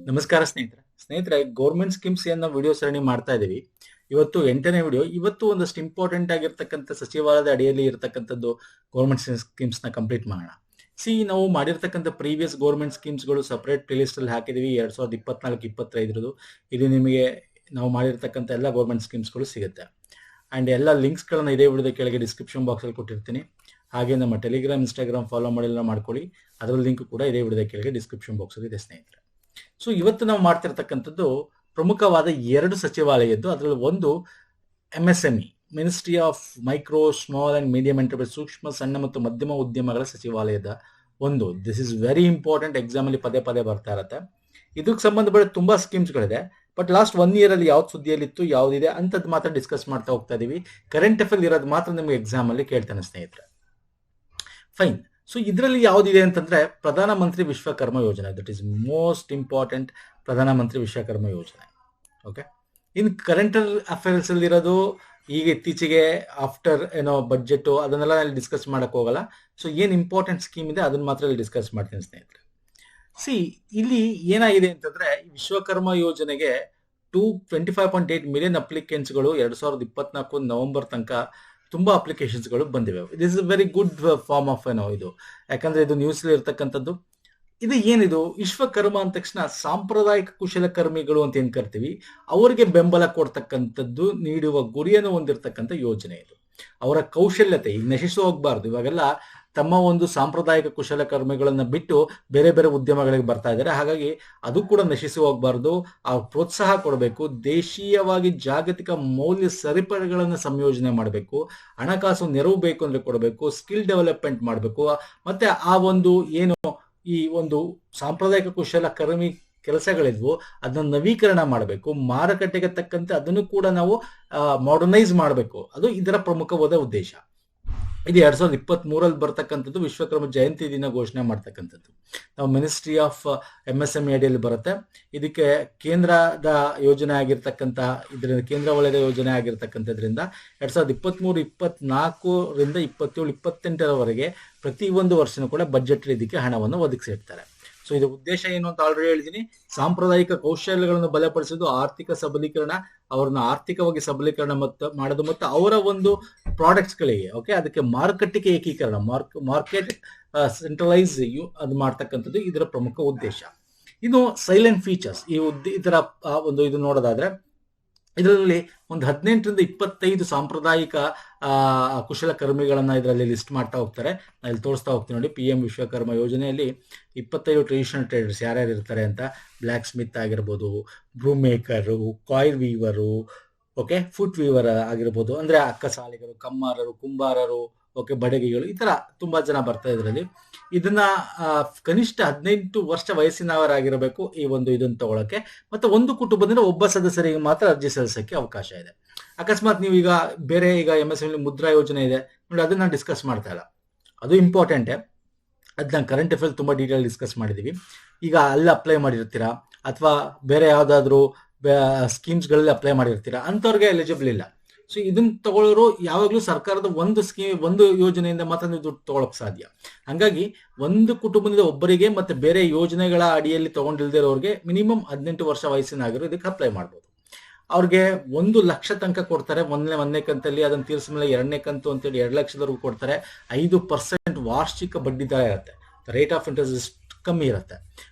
ನಮಸ್ಕಾರ ಸ್ನೇಹಿತರೆ government schemes ಅನ್ನೋ ವಿಡಿಯೋ ಸರಣಿ ಮಾಡ್ತಾ ಇದೀವಿ. ಇವತ್ತು 8ನೇ ವಿಡಿಯೋ. ಇವತ್ತು ಒಂದಷ್ಟು ಇಂಪಾರ್ಟೆಂಟ್ ಆಗಿರ್ತಕ್ಕಂಥ ಸಚಿವಾಲಯದ ಅಡಿಯಲ್ಲಿ ಇರತಕ್ಕಂಥದ್ದು ಗೌರ್ಮೆಂಟ್ ಸ್ಕೀಮ್ಸ್ ನ ಕಂಪ್ಲೀಟ್ ಮಾಡೋಣ. ನಾವು ಮಾಡಿರ್ತಕ್ಕಂಥ ಪ್ರೀವಿಯಸ್ ಗೌರ್ಮೆಂಟ್ ಸ್ಕೀಮ್ಸ್ ಗಳು ಸಪರೇಟ್ ಪ್ಲೇಲಿಸ್ಟ್ ಅಲ್ಲಿ ಹಾಕಿದೀವಿ 2024-25. ಇಲ್ಲಿ ನಿಮಗೆ ನಾವು ಮಾಡಿರ್ತಕ್ಕಂಥ ಎಲ್ಲ ಗೌರ್ಮೆಂಟ್ ಸ್ಕೀಮ್ಸ್ ಗಳು ಸಿಗುತ್ತೆ. ಅಂಡ್ ಎಲ್ಲ ಲಿಂಕ್ಸ್ ಗಳನ್ನ ಇದೇ ವಿಡಿಯೋದ ಕೆಳಗೆ ಡಿಸ್ಕ್ರಿಪ್ಷನ್ ಬಾಕ್ಸ್ ಅಲ್ಲಿ ಕೊಟ್ಟಿರ್ತೀನಿ. ಹಾಗೆ ನಮ್ಮ ಟೆಲಿಗ್ರಾಮ್, ಇನ್ಸ್ಟಾಗ್ರಾಮ್ ಫಾಲೋ ಮಾಡಿಲ್ಲ ಮಾಡ್ಕೊಳ್ಳಿ. ಅದರ ಲಿಂಕ್ ಕೂಡ ಇದೇ ವಿಡಿಯೋದ ಕೆಳಗೆ ಡಿಸ್ಕ್ರಿಪ್ಷನ್ ಬಾಕ್ಸ್ ಅಲ್ಲಿ ಇದೆ ಸ್ನೇಹಿತರೆ. ಇವತ್ತು ನಾವು ಮಾಡ್ತಿರ್ತಕ್ಕಂಥದ್ದು ಪ್ರಮುಖವಾದ 2 ಸಚಿವಾಲಯದ್ದು. ಅದರಲ್ಲಿ ಒಂದು MSME, ministry of micro small and medium enterprise, ಸೂಕ್ಷ್ಮ ಸಣ್ಣ ಮತ್ತು ಮಧ್ಯಮ ಉದ್ಯಮಗಳ ಸಚಿವಾಲಯದ ಒಂದು. This is very important. Exam ಅಲ್ಲಿ ಪದೇ ಬರ್ತಾ ಇರುತ್ತೆ. ಇದಕ್ಕೆ ಸಂಬಂಧಪಟ್ಟ ತುಂಬಾ ಸ್ಕೀಮ್ಸ್ ಗಳಿದೆ. ಬಟ್ ಲಾಸ್ಟ್ 1 year ಅಲ್ಲಿ ಯಾವ್ದು ಸುದ್ದಿಯಲ್ಲಿತ್ತು, ಯಾವ್ದಿದೆ ಅಂತದ್ ಮಾತ್ರ ಡಿಸ್ಕಸ್ ಮಾಡ್ತಾ ಹೋಗ್ತಾ ಇದೀವಿ. ಕರೆಂಟ್ ಅಫೇರ್ ಇರೋದು ಮಾತ್ರ ನಿಮ್ಗೆ ಎಕ್ಸಾಮ್ ಅಲ್ಲಿ ಕೇಳ್ತಾನೆ ಸ್ನೇಹಿತರೆ. ಫೈನ್. ಇದರಲ್ಲಿ ಯಾವ್ದಿದೆ ಅಂತಂದ್ರೆ ಪ್ರಧಾನ ಮಂತ್ರಿ ವಿಶ್ವಕರ್ಮ ಯೋಜನೆ. That is most important. Pradhan Mantri Vishwakarma ಯೋಜನೆ. ಓಕೆ, ಇನ್ ಕರೆಂಟ್ ಅಫೇರ್ಸ್ ಅಲ್ಲಿ ಇರೋದು ಈಗ ಇತ್ತೀಚೆಗೆ ಆಫ್ಟರ್ ಬಜೆಟ್ ಅದನ್ನೆಲ್ಲ ಡಿಸ್ಕಸ್ ಮಾಡಕ್ ಹೋಗಲ್ಲ. ಏನ್ ಇಂಪಾರ್ಟೆಂಟ್ ಸ್ಕೀಮ್ ಇದೆ ಅದನ್ನ ಮಾತ್ರ ಇಲ್ಲಿ ಡಿಸ್ಕಸ್ ಮಾಡ್ತೀನಿ ಸ್ನೇಹಿತರೆ. ಇಲ್ಲಿ ಏನಾಗಿದೆ ಅಂತಂದ್ರೆ ವಿಶ್ವಕರ್ಮ ಯೋಜನೆಗೆ 25.8 ಮಿಲಿಯನ್ ಅಪ್ಲಿಕೆಂಟ್ಸ್ ಗಳು 2024 ನವೆಂಬರ್ ತನಕ ತುಂಬಾ ಅಪ್ಲಿಕೇಶನ್ಸ್ ಗಳು ಬಂದಿವೆ. It is very good form of ಇದು. ಯಾಕಂದ್ರೆ ಇದು ನ್ಯೂಸ್ ಇರ್ತಕ್ಕಂಥದ್ದು. ಇದು ಏನಿದು ವಿಶ್ವಕರ್ಮ ಅಂದ ತಕ್ಷಣ ಸಾಂಪ್ರದಾಯಿಕ ಕುಶಲಕರ್ಮಿಗಳು ಅಂತ ಏನ್ ಕರ್ತೀವಿ, ಅವರಿಗೆ ಬೆಂಬಲ ಕೊಡ್ತಕ್ಕಂಥದ್ದು, ನೀಡುವ ಗುರಿಯನ್ನು ಹೊಂದಿರತಕ್ಕಂಥ ಯೋಜನೆ ಇದು. ಅವರ ಕೌಶಲ್ಯತೆ ಈಗ ನಶಿಸಿ ಹೋಗ್ಬಾರ್ದು. ಇವಾಗೆಲ್ಲ ತಮ್ಮ ಒಂದು ಸಾಂಪ್ರದಾಯಿಕ ಕುಶಲಕರ್ಮಿಗಳನ್ನ ಬಿಟ್ಟು ಬೇರೆ ಬೇರೆ ಉದ್ಯಮಗಳಿಗೆ ಬರ್ತಾ ಇದ್ದಾರೆ. ಹಾಗಾಗಿ ಅದು ಕೂಡ ನಶಿಸಿ ಹೋಗ್ಬಾರ್ದು. ಆ ಪ್ರೋತ್ಸಾಹ ಕೊಡಬೇಕು. ದೇಶೀಯವಾಗಿ ಜಾಗತಿಕ ಮೌಲ್ಯ ಸರಪಳಿಗಳನ್ನು ಸಂಯೋಜನೆ ಮಾಡಬೇಕು. ಹಣಕಾಸು ನೆರವು ಬೇಕು ಅಂದ್ರೆ ಕೊಡಬೇಕು. ಸ್ಕಿಲ್ ಡೆವಲಪ್ಮೆಂಟ್ ಮಾಡಬೇಕು. ಮತ್ತೆ ಆ ಒಂದು ಏನು ಈ ಒಂದು ಸಾಂಪ್ರದಾಯಿಕ ಕುಶಲಕರ್ಮಿ ಕೆಲಸಗಳಿದ್ವು ಅದನ್ನ ನವೀಕರಣ ಮಾಡಬೇಕು. ಮಾರುಕಟ್ಟೆಗೆ ತಕ್ಕಂತೆ ಅದನ್ನು ಕೂಡ ನಾವು ಮಾಡರ್ನೈಸ್ ಮಾಡಬೇಕು. ಅದು ಇದರ ಪ್ರಮುಖವಾದ ಉದ್ದೇಶ. ಇದು 2023 ಬರ್ತಕ್ಕಂಥದ್ದು ವಿಶ್ವಕರ್ಮ ಜಯಂತಿ ದಿನ ಘೋಷಣೆ ಮಾಡ್ತಕ್ಕಂಥದ್ದು. ನಾವು ಮಿನಿಸ್ಟ್ರಿ ಆಫ್ MSME ಅಡಿಯಲ್ಲಿ ಬರುತ್ತೆ. ಇದಕ್ಕೆ ಕೇಂದ್ರದ ಯೋಜನೆ ಆಗಿರ್ತಕ್ಕಂಥ ಇದರಿಂದ ಕೇಂದ್ರ ವಲಯದ ಯೋಜನೆ ಆಗಿರ್ತಕ್ಕಂಥದ್ರಿಂದ 2023-24ರಿಂದ 27-28ರವರೆಗೆ ಪ್ರತಿ ಒಂದು ವರ್ಷನೂ ಕೂಡ ಬಜೆಟ್ ಇದಕ್ಕೆ ಹಣವನ್ನು ಒದಗಿಸಿರ್ತಾರೆ. ಇದು ಉದ್ದೇಶ ಏನು ಅಂತ ಆಲ್ರೆಡಿ ಹೇಳಿದೀನಿ. ಸಾಂಪ್ರದಾಯಿಕ ಕೌಶಲ್ಯಗಳನ್ನು ಬಲಪಡಿಸೋದು, ಆರ್ಥಿಕ ಸಬಲೀಕರಣ, ಅವ್ರನ್ನ ಆರ್ಥಿಕವಾಗಿ ಸಬಲೀಕರಣ ಮಾಡೋದು, ಮತ್ತು ಅವರ ಒಂದು ಪ್ರಾಡಕ್ಟ್ಸ್ ಗಳಿಗೆ ಅದಕ್ಕೆ ಮಾರುಕಟ್ಟೆಗೆ ಏಕೀಕರಣ, ಮಾರ್ಕೆಟ್ ಸೆಂಟ್ರಲೈಸ್ ಅದು ಮಾಡ್ತಕ್ಕಂಥದ್ದು ಇದರ ಪ್ರಮುಖ ಉದ್ದೇಶ. ಇನ್ನು ಸೈಲೆಂಟ್ ಫೀಚರ್ಸ್ ಇದರ ಒಂದು ಇದು ನೋಡೋದಾದ್ರೆ ಇದರಲ್ಲಿ ಒಂದು 18-25 ಸಾಂಪ್ರದಾಯಿಕ ಕುಶಲಕರ್ಮಿಗಳನ್ನ ಇದರಲ್ಲಿ ಲಿಸ್ಟ್ ಮಾಡ್ತಾ ಹೋಗ್ತಾರೆ. ನಾನು ಇಲ್ಲಿ ತೋರಿಸ್ತಾ ಹೋಗ್ತೀನಿ ನೋಡಿ. PM ವಿಶ್ವಕರ್ಮ ಯೋಜನೆಯಲ್ಲಿ 25 ಟ್ರೆಡಿಷನಲ್ ಟ್ರೇಡರ್ಸ್ ಯಾರ್ಯಾರು ಇರ್ತಾರೆ ಅಂತ. ಬ್ಲ್ಯಾಕ್ ಸ್ಮಿತ್ ಆಗಿರ್ಬೋದು, broom maker, coil weaver, foot weaver ಆಗಿರ್ಬೋದು, ಅಂದ್ರೆ ಅಕ್ಕಸಾಲಿಗರು, ಕಮ್ಮಾರರು, ಕುಂಬಾರರು, ಬಡಗಿಗಳು, ಈ ತರ ತುಂಬಾ ಜನ ಬರ್ತಾ ಇದರಲ್ಲಿ. ಇದನ್ನ ಕನಿಷ್ಠ 18 ವರ್ಷ ವಯಸ್ಸಿನವರಾಗಿರಬೇಕು ಈ ಒಂದು ಇದನ್ನ ತಗೊಳಕ್ಕೆ. ಮತ್ತೆ ಒಂದು ಕುಟುಂಬದಿಂದ ಒಬ್ಬ ಸದಸ್ಯರಿಗೆ ಮಾತ್ರ ಅರ್ಜಿ ಸಲ್ಲಿಸಕ್ಕೆ ಅವಕಾಶ ಇದೆ. ಅಕಸ್ಮಾತ್ ನೀವು ಈಗ ಬೇರೆ ಈಗ MSME ಮುದ್ರಾ ಯೋಜನೆ ಇದೆ ನೋಡಿ, ಅದನ್ನ ಡಿಸ್ಕಸ್ ಮಾಡ್ತಾ ಇಲ್ಲ. ಅದು ಇಂಪಾರ್ಟೆಂಟ್. ಅದನ್ನ ಕರೆಂಟ್ ಅಫೇರ್ ತುಂಬಾ ಡೀಟೇಲ್ ಡಿಸ್ಕಸ್ ಮಾಡಿದೀವಿ. ಈಗ ಅಲ್ಲಿ ಅಪ್ಲೈ ಮಾಡಿರ್ತೀರಾ ಅಥವಾ ಬೇರೆ ಯಾವ್ದಾದ್ರು ಸ್ಕೀಮ್ಸ್ ಗಳಲ್ಲಿ ಅಪ್ಲೈ ಮಾಡಿರ್ತೀರಾ, ಅಂತವ್ರಿಗೆ ಎಲಿಜಿಬಲ್ ಇಲ್ಲ. ಇದನ್ನ ತಗೊಳ್ಳೋರು ಯಾವಾಗ್ಲೂ ಸರ್ಕಾರದ ಒಂದು ಸ್ಕೀಮ್, ಒಂದು ಯೋಜನೆಯಿಂದ ಮಾತ್ರ ನೀವು ದುಡ್ಡು ತಗೊಳಕ್ ಸಾಧ್ಯ. ಹಂಗಾಗಿ ಒಂದು ಕುಟುಂಬದಿಂದ ಒಬ್ಬರಿಗೆ ಮತ್ತೆ ಬೇರೆ ಯೋಜನೆಗಳ ಅಡಿಯಲ್ಲಿ ತಗೊಂಡಿಲ್ದಿರೋರಿಗೆ ಮಿನಿಮಮ್ 18 ವರ್ಷ ವಯಸ್ಸಿನಾಗಿರೋ ಇದಕ್ಕೆ ಅಪ್ಲೈ ಮಾಡ್ಬೋದು. ಅವ್ರಿಗೆ 1 ಲಕ್ಷ ತನಕ ಕೊಡ್ತಾರೆ ಒಂದನೇ ಕಂತಲ್ಲಿ. ಅದನ್ನ ತೀರಿಸ ಮೇಲೆ 2ನೇ ಕಂತು ಅಂತೇಳಿ 2 ಲಕ್ಷದವರೆಗೂ ಕೊಡ್ತಾರೆ. 5% ವಾರ್ಷಿಕ ಬಡ್ಡಿ ದರ ಇರುತ್ತೆ. ರೇಟ್ ಆಫ್ ಇಂಟ್ರೆಸ್ಟ್ ಕಮ್ಮಿ ಇರುತ್ತೆ.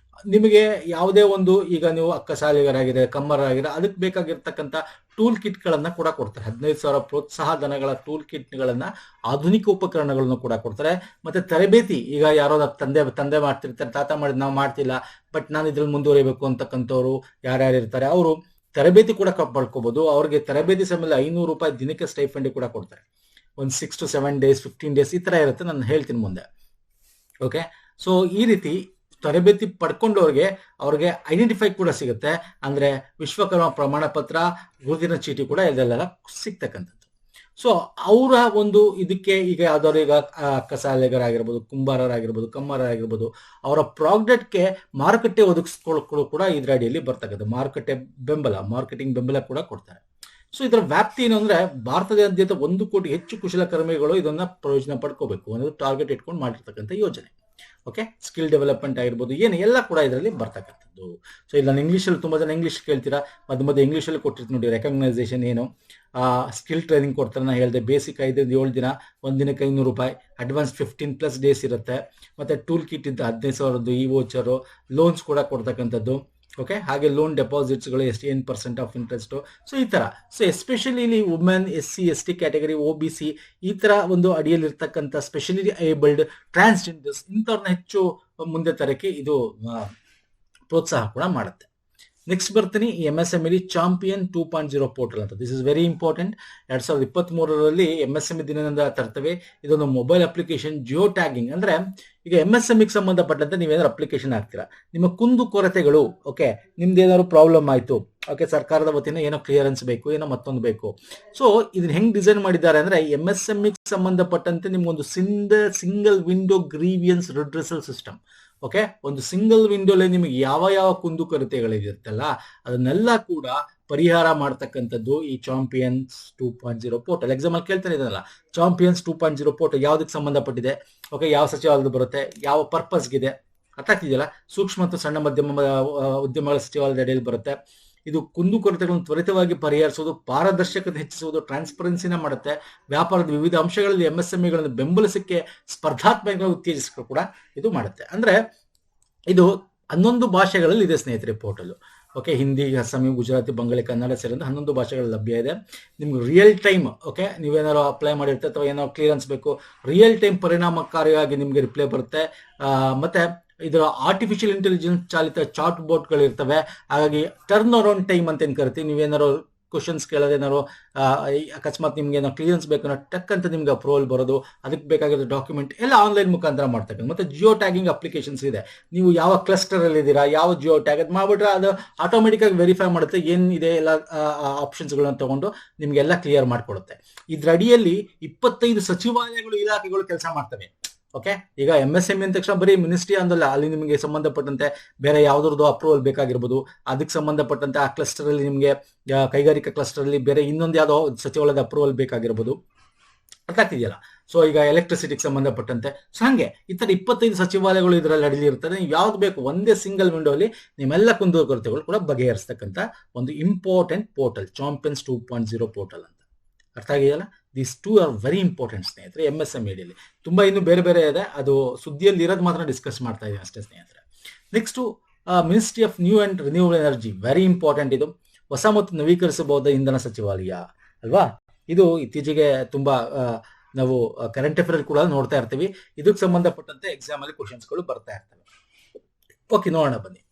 ನಿಮಗೆ ಯಾವುದೇ ಒಂದು ಈಗ ನೀವು ಅಕ್ಕಸಾಲಿಗರಾಗಿದೆ, ಕಮ್ಮರಾಗಿದೆ, ಅದಕ್ಕೆ ಬೇಕಾಗಿರ್ತಕ್ಕಂಥ ಟೂಲ್ ಕಿಟ್ ಗಳನ್ನ ಕೂಡ ಕೊಡ್ತಾರೆ. 15,000 ಪ್ರೋತ್ಸಾಹ ಧನಗಳ ಟೂಲ್ ಕಿಟ್ ಗಳನ್ನ, ಆಧುನಿಕ ಉಪಕರಣಗಳನ್ನು ಕೂಡ ಕೊಡ್ತಾರೆ. ಮತ್ತೆ ತರಬೇತಿ, ಈಗ ಯಾರೋ ತಂದೆ ಮಾಡ್ತಿರ್ತಾರೆ, ತಾತ ಮಾಡಿದ್ ನಾವು ಮಾಡ್ತಿಲ್ಲ ಬಟ್ ನಾನು ಇದ್ರಲ್ಲಿ ಮುಂದುವರಿಬೇಕು ಅಂತಕ್ಕಂಥವ್ರು ಯಾರ್ಯಾರು ಇರ್ತಾರೆ ಅವರು ತರಬೇತಿ ಕೂಡ ಪಡ್ಕೋಬಹುದು. ಅವ್ರಿಗೆ ತರಬೇತಿ ಸಮಯದಲ್ಲಿ 500 ರೂಪಾಯಿ ದಿನಕ್ಕೆ ಸ್ಟೈಫಂಡ್ ಕೂಡ ಕೊಡ್ತಾರೆ. ಒಂದು 6 to 7 days, 15 days ಈ ತರ ಇರುತ್ತೆ. ನಾನು ಹೇಳ್ತೀನಿ ಮುಂದೆ. ಈ ರೀತಿ ತರಬೇತಿ ಪಡ್ಕೊಂಡವ್ರಿಗೆ ಅವ್ರಿಗೆ ಐಡೆಂಟಿಫೈ ಕೂಡ ಸಿಗುತ್ತೆ. ಅಂದ್ರೆ ವಿಶ್ವಕರ್ಮ ಪ್ರಮಾಣ ಪತ್ರ, ಗುರುತಿನ ಚೀಟಿ ಕೂಡ ಇದೆಲ್ಲ ಸಿಗ್ತಕ್ಕಂಥದ್ದು. ಅವರ ಒಂದು ಇದಕ್ಕೆ ಈಗ ಯಾವ್ದಾದ್ರು ಈಗ ಅಕ್ಕಸಾಲಿಗರಾಗಿರ್ಬೋದು, ಕುಂಬಾರರಾಗಿರ್ಬೋದು, ಕಮ್ಮರಾಗಿರ್ಬೋದು, ಅವರ ಪ್ರಾಡಕ್ಟ್ಗೆ ಮಾರುಕಟ್ಟೆ ಒದಗಿಸ್ಕೊಳ್ಳೋದು ಕೂಡ ಇದ್ರ ಅಡಿಯಲ್ಲಿ ಬರ್ತಕ್ಕಂಥ ಮಾರ್ಕೆಟಿಂಗ್ ಬೆಂಬಲ ಕೂಡ ಕೊಡ್ತಾರೆ. ಇದರ ವ್ಯಾಪ್ತಿ ಏನು ಅಂದ್ರೆ ಭಾರತದಾದ್ಯಂತ 1 ಕೋಟಿ ಹೆಚ್ಚು ಕುಶಲಕರ್ಮಿಗಳು ಇದನ್ನ ಪ್ರಯೋಜನ ಪಡ್ಕೋಬೇಕು ಅನ್ನೋದು ಟಾರ್ಗೆಟ್ ಇಟ್ಕೊಂಡು ಮಾಡಿರ್ತಕ್ಕಂಥ ಯೋಜನೆ. ಸ್ಕಿಲ್ ಡೆವಲಪ್ಮೆಂಟ್ ಆಗಿರ್ಬೋದು, ಎಲ್ಲ ಕೂಡ ಇದರಲ್ಲಿ ಬರ್ತಕ್ಕಂಥದ್ದು. ಮಾಡ್ತಕ್ಕಂಥದ್ದು. ಸೊ ಇಲ್ಲಿ ನಾನು ಇಂಗ್ಲೀಷಲ್ಲಿ ತುಂಬಾ ಜನ ಇಂಗ್ಲೀಷ್ ಕೇಳ್ತೀರಾ, ಮಧ್ಯೆ ಇಂಗ್ಲೀಷಲ್ಲಿ ಕೊಟ್ಟಿರ್ತೀನಿ ನೋಡಿ. ರೆಕಗ್ನೈಸೇಷನ್ ಏನು, ಸ್ಕಿಲ್ ಟ್ರೈನಿಂಗ್ ಕೊಡ್ತಾರೆ. ನಾನು ಹೇಳಿದೆ ಬೇಸಿಕ್ 5-7 ದಿನ, ಒಂದಿನಕ್ಕೆ ₹500, ಅಡ್ವಾನ್ಸ್ 15+ ಡೇಸ್ ಇರುತ್ತೆ. ಮತ್ತೆ ಟೂಲ್ ಕಿಟ್ ಇದ್ದ 15,000 ಈ ವೋಚರು, ಲೋನ್ಸ್ ಕೂಡ ಕೊಡ್ತಕ್ಕಂಥದ್ದು. ಓಕೆ, ಹಾಗೆ ಲೋನ್ ಡೆಪಾಸಿಟ್ಸ್ಗಳು ಎಷ್ಟು, 8% ಆಫ್ ಇಂಟ್ರೆಸ್ಟು. ಸೊ ಈ ತರ, ಸೊ ಎಸ್ಪೆಷಲಿ ಇಲ್ಲಿ women, SC ST category, OBC ಈ ತರ ಒಂದು ಅಡಿಯಲ್ಲಿ ಇರ್ತಕ್ಕಂಥ ಸ್ಪೆಷಲಿ ಏಬಲ್ಡ್, ಟ್ರಾನ್ಸ್ಜೆಂಡರ್ಸ್ ಇಂಥವ್ರನ್ನ ಹೆಚ್ಚು ಮುಂದೆ ತರಕ್ಕೆ ಇದು ಪ್ರೋತ್ಸಾಹ ಕೂಡ ಮಾಡುತ್ತೆ. ನೆಕ್ಸ್ಟ್ ಬರ್ತೀನಿ, ಈ MSME ಚಾಂಪಿಯನ್ 2.0 ಪೋರ್ಟಲ್ ಅಂತ. This is very important. 2023ರಲ್ಲಿ MSME ದಿನದಿಂದ ತರ್ತವೆ. ಇದೊಂದು ಮೊಬೈಲ್ ಅಪ್ಲಿಕೇಶನ್, ಜಿಯೋ ಟ್ಯಾಗಿಂಗ್. ಅಂದ್ರೆ ಈಗ MSMEಗೆ ಸಂಬಂಧಪಟ್ಟಂತೆ ನೀವೇನಾದ್ರು ಅಪ್ಲಿಕೇಶನ್ ಹಾಕ್ತೀರಾ, ನಿಮ್ಮ ಕುಂದು ಕೊರತೆಗಳು, ಓಕೆ, ನಿಮ್ದು ಏನಾದ್ರು ಪ್ರಾಬ್ಲಮ್ ಆಯ್ತು, ಓಕೆ, ಸರ್ಕಾರದ ವತಿಯಿಂದ ಏನೋ ಕ್ಲಿಯರೆನ್ಸ್ ಬೇಕು, ಏನೋ ಮತ್ತೊಂದು ಬೇಕು. ಸೊ ಇದನ್ನ ಹೆಂಗ್ ಡಿಸೈನ್ ಮಾಡಿದ್ದಾರೆ ಅಂದ್ರೆ, MSMEಗೆ ಸಂಬಂಧಪಟ್ಟಂತೆ ನಿಮ್ಗೊಂದು single window grievance redressal system. Okay, ಒಂದು ಸಿಂಗಲ್ ವಿಂಡೋಲಿ ನಿಮಗೆ ಯಾವ ಕುಂದುಕೊರತೆಗಳಿರುತ್ತಲ್ಲ ಅದನ್ನೆಲ್ಲ ಕೂಡ ಪರಿಹಾರ ಮಾಡ್ತಕ್ಕಂಥದ್ದು ಈ ಚಾಂಪಿಯನ್ಸ್ 2.0 ಪೋರ್ಟಲ್. ಎಕ್ಸಾಮ್ ಅಲ್ಲಿ ಕೇಳ್ತಾನೆ ಇದನ್ನಲ್ಲ, ಚಾಂಪಿಯನ್ಸ್ 2.0 ಪೋರ್ಟಲ್ ಯಾವ್ದಕ್ಕೆ ಸಂಬಂಧಪಟ್ಟಿದೆ, ಓಕೆ, ಯಾವ ಸಚಿವಾಲಯದ ಬರುತ್ತೆ, ಯಾವ ಪರ್ಪಸ್ಗಿದೆ, ಅರ್ಥ ಆಗ್ತಿದೆಯಲ್ಲ. ಸೂಕ್ಷ್ಮ ಮತ್ತು ಸಣ್ಣ ಮಧ್ಯಮ ಉದ್ಯಮಗಳ ಸಚಿವಾಲಯದ ಅಡಿಯಲ್ಲಿ ಬರುತ್ತೆ. ಇದು ಕುಂದುಕೊರತೆಗಳನ್ನು ತ್ವರಿತವಾಗಿ ಪರಿಹರಿಸುವುದು, ಪಾರದರ್ಶಕತೆ ಹೆಚ್ಚಿಸುವುದು, ಟ್ರಾನ್ಸ್ಪರೆನ್ಸಿನ ಮಾಡುತ್ತೆ. ವ್ಯಾಪಾರದ ವಿವಿಧ ಅಂಶಗಳಲ್ಲಿ MSMEಗಳನ್ನು ಬೆಂಬಲಿಸಕ್ಕೆ, ಸ್ಪರ್ಧಾತ್ಮಕ ಉತ್ತೇಜಿಸಕ್ಕೆ ಕೂಡ ಇದು ಮಾಡುತ್ತೆ. ಅಂದ್ರೆ ಇದು 11 ಭಾಷೆಗಳಲ್ಲಿ ಇದೆ ಸ್ನೇಹಿತರೆ ಪೋರ್ಟಲ್. ಓಕೆ, ಹಿಂದಿ, ಅಸ್ಸಾಮಿ, ಗುಜರಾತಿ, ಬಂಗಾಳಿ, ಕನ್ನಡ ಸೇರಿದಂತೆ 11 ಭಾಷೆಗಳಲ್ಲಿ ಲಭ್ಯ ಇದೆ. ನಿಮ್ಗೆ ರಿಯಲ್ ಟೈಮ್, ಓಕೆ, ನೀವೇನಾದ್ರು ಅಪ್ಲೈ ಮಾಡಿರ್ತೀರ ಅಥವಾ ಏನಾದ್ರು ಕ್ಲಿಯರೆನ್ಸ್ ಬೇಕು, ರಿಯಲ್ ಟೈಮ್ ಪರಿಣಾಮಕಾರಿಯಾಗಿ ನಿಮ್ಗೆ ರಿಪ್ಲೈ ಬರುತ್ತೆ. ಮತ್ತೆ ಇದರ ಆರ್ಟಿಫಿಷಿಯಲ್ ಇಂಟೆಲಿಜೆನ್ಸ್ ಚಾಲಿತ ಚಾಟ್ ಬೋಟ್ಗಳು ಇರ್ತವೆ. ಹಾಗಾಗಿ ಟರ್ನ್ ಅರೌಂಡ್ ಟೈಮ್ ಅಂತ ಏನ್ ಕರಿತೀವಿ, ನೀವೇನಾದ್ರು ಕ್ವಶನ್ಸ್ ಕೇಳೋದೇನಾದ್ರು ಅಕಸ್ಮಾತ್ ನಿಮ್ಗೆ ಏನೋ ಕ್ಲಿಯರೆನ್ಸ್ ಬೇಕು ಅನ್ನೋ ಟಕ್ ಅಂತ ನಿಮ್ಗೆ ಅಪ್ರೂವಲ್ ಬರೋದು, ಅದಕ್ಕೆ ಬೇಕಾಗಿರೋ ಡಾಕ್ಯುಮೆಂಟ್ ಎಲ್ಲ ಆನ್ಲೈನ್ ಮುಖಾಂತರ ಮಾಡ್ತಕ್ಕಂಥ. ಮತ್ತೆ ಜಿಯೋ ಟ್ಯಾಗಿಂಗ್ ಅಪ್ಲಿಕೇಶನ್ಸ್ ಇದೆ. ನೀವು ಯಾವ ಕ್ಲಸ್ಟರ್ ಅಲ್ಲಿ ಇದ್ದೀರಾ, ಯಾವ ಜಿಯೋ ಟ್ಯಾಗ್ ಅದು ಮಾಡ್ಬಿಟ್ರೆ ಅದು ಆಟೋಮೆಟಿಕ್ ಆಗಿ ವೆರಿಫೈ ಮಾಡುತ್ತೆ, ಏನಿದೆ ಎಲ್ಲ ಆಪ್ಷನ್ಸ್ಗಳನ್ನ ತಗೊಂಡು ನಿಮ್ಗೆಲ್ಲ ಕ್ಲಿಯರ್ ಮಾಡ್ಕೊಡುತ್ತೆ. ಇದ್ರ ಅಡಿಯಲ್ಲಿ 25 ಸಚಿವಾಲಯಗಳು, ಇಲಾಖೆಗಳು ಕೆಲಸ ಮಾಡ್ತವೆ. ಓಕೆ, ಈಗ MSME ಅಂದ ತಕ್ಷಣ ಬರೀ ಮಿನಿಸ್ಟ್ರಿ ಅಂದಲ್ಲ, ಅಲ್ಲಿ ನಿಮಗೆ ಸಂಬಂಧಪಟ್ಟಂತೆ ಬೇರೆ ಯಾವ್ದಾದ್ರು ಅಪ್ರೂವಲ್ ಬೇಕಾಗಿರ್ಬೋದು, ಅದಕ್ಕೆ ಸಂಬಂಧಪಟ್ಟಂತೆ ಆ ಕ್ಲಸ್ಟರ್ ಅಲ್ಲಿ ನಿಮಗೆ ಕೈಗಾರಿಕಾ ಕ್ಲಸ್ಟರ್ ಅಲ್ಲಿ ಬೇರೆ ಇನ್ನೊಂದು ಯಾವ್ದೋ ಸಚಿವಾಲಯದ ಅಪ್ರೂವಲ್ ಬೇಕಾಗಿರ್ಬೋದು, ಅರ್ಥ ಆಗ್ತಿದೆಯಲ್ಲ. ಸೊ ಈಗ ಎಲೆಕ್ಟ್ರಿಸಿಟಿಗೆ ಸಂಬಂಧಪಟ್ಟಂತೆ, ಸೊ ಹಂಗೆ ಈ ತರ 25 ಸಚಿವಾಲಯಗಳು ಇದರಲ್ಲಿ ಅಡಿಲಿ ಇರ್ತದೆ. ನೀವು ಯಾವ್ದು ಬೇಕು ಒಂದೇ ಸಿಂಗಲ್ ವಿಂಡೋಲಿ ನಿಮ್ಮೆಲ್ಲ ಕುಂದುಕೊರತೆಗಳು ಕೂಡ ಬಗೆಹರಿಸ್ತಕ್ಕಂಥ ಒಂದು ಇಂಪಾರ್ಟೆಂಟ್ ಪೋರ್ಟಲ್, ಚಾಂಪಿಯನ್ಸ್ 2.0 ಪೋರ್ಟಲ್ ಅಂತ. ಅರ್ಥ ಆಗಿದೆಯಲ್ಲ. ದೀಸ್ 2 ಆರ್ ವೆರಿ ಇಂಪಾರ್ಟೆಂಟ್ ಸ್ನೇಹಿತರೆ. MSME ಅಡಿಯಲ್ಲಿ ತುಂಬಾ ಇನ್ನು ಬೇರೆ ಇದೆ, ಅದು ಸುದ್ದಿಯಲ್ಲಿ ಇರೋದು ಮಾತ್ರ ಡಿಸ್ಕಸ್ ಮಾಡ್ತಾ ಇದ್ದೀನಿ ಅಷ್ಟೇ ಸ್ನೇಹಿತರೆ. Next, ministry of new and renewable energy, very important. ಇದು ಹೊಸ ಮತ್ತು ನವೀಕರಿಸಬಹುದಾದ ಇಂಧನ ಸಚಿವಾಲಯ ಅಲ್ವಾ. ಇದು ಇತ್ತೀಚೆಗೆ ತುಂಬಾ ನಾವು ಕರೆಂಟ್ ಅಫೇರ್ ಕೂಡ ನೋಡ್ತಾ ಇರ್ತೀವಿ. ಇದಕ್ಕೆ ಸಂಬಂಧಪಟ್ಟಂತೆ ಎಕ್ಸಾಮ್ ಅಲ್ಲಿ ಕ್ವಶನ್ಸ್ಗಳು ಬರ್ತಾ ಇರ್ತವೆ. ಓಕೆ, ನೋಡೋಣ ಬನ್ನಿ.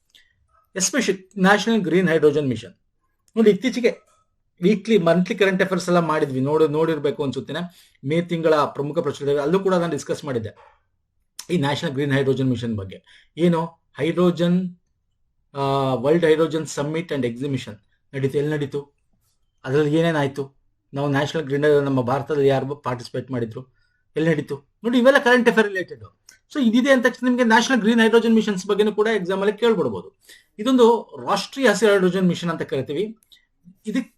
Especially national green hydrogen mission ನೋಡಿ, ಇತ್ತೀಚೆಗೆ ಮಂತ್ಲಿ ಕರೆಂಟ್ ಅಫೇರ್ಸ್ ಎಲ್ಲ ಮಾಡಿದ್ವಿ, ನೋಡಿರ್ಬೇಕು ಅನ್ಸುತ್ತೇನೆ. ಮೇ ತಿಂಗಳ ಪ್ರಮುಖ ಪ್ರಶ್ನೆ ಅಲ್ಲೂ ಕೂಡ ನಾನು ಡಿಸ್ಕಸ್ ಮಾಡಿದ್ದೆ ಈ ನ್ಯಾಷನಲ್ ಗ್ರೀನ್ ಹೈಡ್ರೋಜನ್ ಮಿಷನ್ ಬಗ್ಗೆ. ಏನು hydrogen world hydrogen summit and exhibition ನಡೀತು. ಎಲ್ಲಿ ನಡೀತು, ಅದರಲ್ಲಿ ಏನೇನಾಯ್ತು, ನಾವು ನ್ಯಾಷನಲ್ ಗ್ರೀನ್ ನಮ್ಮ ಭಾರತದಲ್ಲಿ ಯಾರು ಪಾರ್ಟಿಸಿಪೇಟ್ ಮಾಡಿದ್ರು, ಎಲ್ಲಿ ನಡೀತು ನೋಡಿ. ಇವೆಲ್ಲ ಕರೆಂಟ್ ಅಫೇರ್ ರಿಲೇಟೆಡ್. ಸೊ ಇದಿದೆ ಅಂತ ತಕ್ಷಣ ನಿಮಗೆ ನ್ಯಾಷನಲ್ ಗ್ರೀನ್ ಹೈಡ್ರೋಜನ್ ಮಿಷನ್ಸ್ ಬಗ್ಗೆನೂ ಕೂಡ ಎಕ್ಸಾಮ್ ಅಲ್ಲಿ ಕೇಳ್ಬಿಡ್ಬೋದು. ಇದೊಂದು ರಾಷ್ಟ್ರೀಯ ಹಸಿರು ಹೈಡ್ರೋಜನ್ ಮಿಷನ್ ಅಂತ ಕರಿತೀವಿ. ಇದಕ್ಕೆ